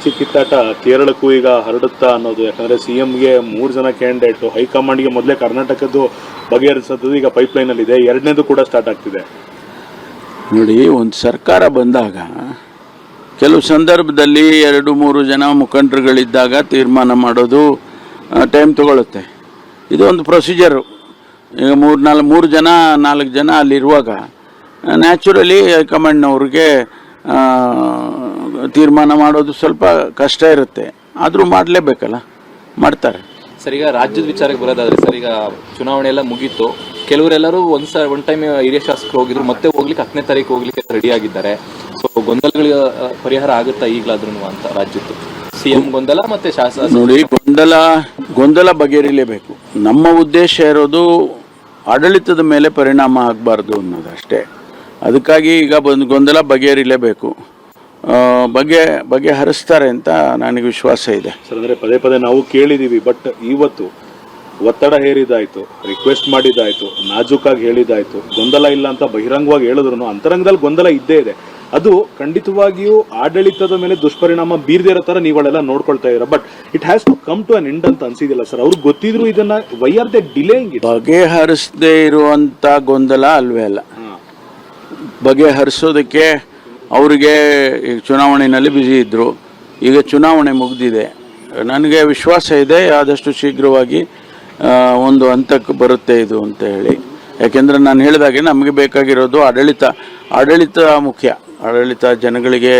Ticket ಕಿತ್ತಾಟ ಕೇರಳಕ್ಕೂ ಈಗ ಹರಡುತ್ತಾ ಅನ್ನೋದು. ಯಾಕಂದರೆ CMಗೆ 3 ಜನ ಕ್ಯಾಂಡಿಡೇಟು, ಹೈಕಮಾಂಡ್ಗೆ ಮೊದಲೇ ಕರ್ನಾಟಕದ್ದು ಬಗೆಹರಿಸೋದು ಈಗ ಪೈಪ್ಲೈನಲ್ಲಿದೆ, ಎರಡನೇದು ಕೂಡ ಸ್ಟಾರ್ಟ್ ಆಗ್ತಿದೆ. ನೋಡಿ, ಒಂದು ಸರ್ಕಾರ ಬಂದಾಗ ಕೆಲವು ಸಂದರ್ಭದಲ್ಲಿ 2-3 ಜನ ಮುಖಂಡರುಗಳಿದ್ದಾಗ ತೀರ್ಮಾನ ಮಾಡೋದು ಟೈಮ್ ತಗೊಳುತ್ತೆ. ಇದು ಒಂದು ಪ್ರೊಸೀಜರು. ಈಗ 3 ಜನ 4 ಜನ ಅಲ್ಲಿರುವಾಗ ನ್ಯಾಚುರಲಿ ಹೈಕಮಾಂಡ್ನವ್ರಿಗೆ ತೀರ್ಮಾನ ಮಾಡೋದು ಸ್ವಲ್ಪ ಕಷ್ಟ ಇರುತ್ತೆ. ಆದರೂ ಮಾಡಲೇಬೇಕಲ್ಲ, ಮಾಡ್ತಾರೆ. ಸರ್, ಈಗ ರಾಜ್ಯದ ವಿಚಾರಕ್ಕೆ ಬರೋದಾದ್ರೆ ಸರ್, ಈಗ ಚುನಾವಣೆ ಎಲ್ಲ ಮುಗೀತು. ಕೆಲವರೆಲ್ಲರೂ ಒನ್ ಟೈಮ್ ಹಿರಿಯ ಶಾಸಕರು ಹೋಗಿದ್ರು, ಮತ್ತೆ ಹೋಗ್ಲಿಕ್ಕೆ 10ನೇ ತಾರೀಕು ಹೋಗ್ಲಿಕ್ಕೆ ರೆಡಿ ಆಗಿದ್ದಾರೆ. ಸೊ ಗೊಂದಲಗಳಿಗೆ ಪರಿಹಾರ ಆಗುತ್ತಾ ಈಗಲಾದ್ರೂ ಅಂತ ರಾಜ್ಯದ್ದು CM ಗೊಂದಲ ಮತ್ತೆ ಶಾಸಕ? ನೋಡಿ, ಗೊಂದಲ ಬಗೆಹರಿಲೇಬೇಕು. ನಮ್ಮ ಉದ್ದೇಶ ಇರೋದು ಆಡಳಿತದ ಮೇಲೆ ಪರಿಣಾಮ ಆಗಬಾರ್ದು ಅನ್ನೋದಷ್ಟೇ. ಅದಕ್ಕಾಗಿ ಈಗ ಗೊಂದಲ ಬಗೆಹರಿಲೇಬೇಕು. ಬಗೆಹರಿಸ್ತಾರೆ ಅಂತ ನನಗೆ ವಿಶ್ವಾಸ ಇದೆ ಸರ್. ಅಂದರೆ ಪದೇ ಪದೇ ನಾವು ಕೇಳಿದ್ದೀವಿ, ಬಟ್ ಇವತ್ತು ಒತ್ತಡ ಹೇರಿದಾಯ್ತು, ರಿಕ್ವೆಸ್ಟ್ ಮಾಡಿದ್ದಾಯ್ತು, ನಾಜೂಕಾಗಿ ಹೇಳಿದ್ದಾಯ್ತು, ಗೊಂದಲ ಇಲ್ಲ ಅಂತ ಬಹಿರಂಗವಾಗಿ ಹೇಳಿದ್ರು ಅಂತರಂಗದಲ್ಲಿ ಗೊಂದಲ ಇದ್ದೇ ಇದೆ. ಅದು ಖಂಡಿತವಾಗಿಯೂ ಆಡಳಿತದ ಮೇಲೆ ದುಷ್ಪರಿಣಾಮ ಬೀರದೇ ಇರೋ ಥರ ನೀವುಗಳೆಲ್ಲ ನೋಡ್ಕೊಳ್ತಾ ಇದ್ದೀರಾ. But it has to come to an end ಅಂತ ಅನ್ಸಿದಿಲ್ಲ ಸರ್? ಅವ್ರಿಗೆ ಗೊತ್ತಿದ್ರು ಇದನ್ನ why are they delaying it? ಬಗೆಹರಿಸದೇ ಇರುವಂಥ ಗೊಂದಲ ಅಲ್ವೇ ಅಲ್ಲ. ಬಗೆಹರಿಸೋದಕ್ಕೆ ಅವರಿಗೆ ಈಗ ಚುನಾವಣೆಯಲ್ಲಿ ಬ್ಯುಸಿ ಇದ್ದರು. ಈಗ ಚುನಾವಣೆ ಮುಗಿದಿದೆ. ನನಗೆ ವಿಶ್ವಾಸ ಇದೆ ಆದಷ್ಟು ಶೀಘ್ರವಾಗಿ ಒಂದು ಹಂತಕ್ಕೆ ಬರುತ್ತೆ ಇದು ಅಂತ ಹೇಳಿ. ಯಾಕೆಂದರೆ ನಾನು ಹೇಳಿದಾಗೆ ನಮಗೆ ಬೇಕಾಗಿರೋದು ಆಡಳಿತ ಮುಖ್ಯ. ಆಡಳಿತ ಜನಗಳಿಗೆ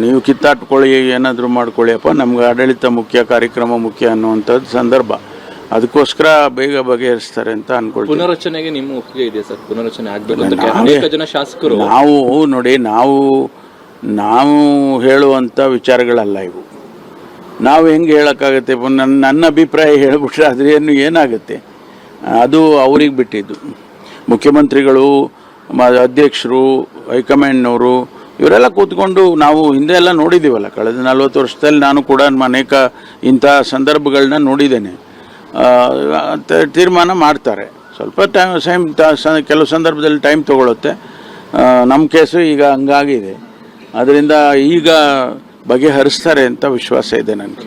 ನೀವು ಕಿತ್ತಾಟ್ಕೊಳ್ಳಿ, ಏನಾದರೂ ಮಾಡ್ಕೊಳ್ಳಿಯಪ್ಪ, ನಮ್ಗೆ ಆಡಳಿತ ಮುಖ್ಯ, ಕಾರ್ಯಕ್ರಮ ಮುಖ್ಯ ಅನ್ನುವಂಥದ್ದು ಸಂದರ್ಭ. ಅದಕ್ಕೋಸ್ಕರ ಬೇಗ ಬಗೆಹರಿಸ್ತಾರೆ ಅಂತ ಅನ್ಕೊಳ್ತೀನಿ. ಪುನರಚನೆಗೆ ನಿಮ್ಮ ಒಪ್ಪಿಗೆ ಇದೆ ಸರ್? ಪುನರಚನೆ ಆಗಬೇಕು ಅಂತ ಅನೇಕ ಜನ ಶಾಸಕರು. ನೋಡಿ, ನಾವು ಹೇಳುವಂಥ ವಿಚಾರಗಳಲ್ಲ ಇವು. ನಾವು ಹೆಂಗೆ ಹೇಳೋಕ್ಕಾಗತ್ತೆ? ನನ್ನ ಅಭಿಪ್ರಾಯ ಹೇಳ್ಬಿಟ್ರೆ ಅದ್ರೇನು ಏನಾಗುತ್ತೆ? ಅದು ಅವ್ರಿಗೆ ಬಿಟ್ಟಿದ್ದು. ಮುಖ್ಯಮಂತ್ರಿಗಳು, ಅಧ್ಯಕ್ಷರು, ಹೈಕಮಾಂಡ್ನವರು ಇವರೆಲ್ಲ ಕೂತ್ಕೊಂಡು ನಾವು ಹಿಂದೆ ಎಲ್ಲ ನೋಡಿದ್ದೀವಲ್ಲ. ಕಳೆದ 40 ವರ್ಷದಲ್ಲಿ ನಾನು ಕೂಡ ಅನೇಕ ಇಂಥ ಸಂದರ್ಭಗಳನ್ನ ನೋಡಿದ್ದೇನೆ. ತೀರ್ಮಾನ ಮಾಡ್ತಾರೆ. ಸ್ವಲ್ಪ ಕೆಲವು ಸಂದರ್ಭದಲ್ಲಿ ಟೈಮ್ ತೊಗೊಳುತ್ತೆ. ನಮ್ಮ ಕೇಸು ಈಗ ಹಂಗಾಗಿದೆ. ಅದರಿಂದ ಈಗ ಬಗೆಹರಿಸ್ತಾರೆ ಅಂತ ವಿಶ್ವಾಸ ಇದೆ ನನಗೆ.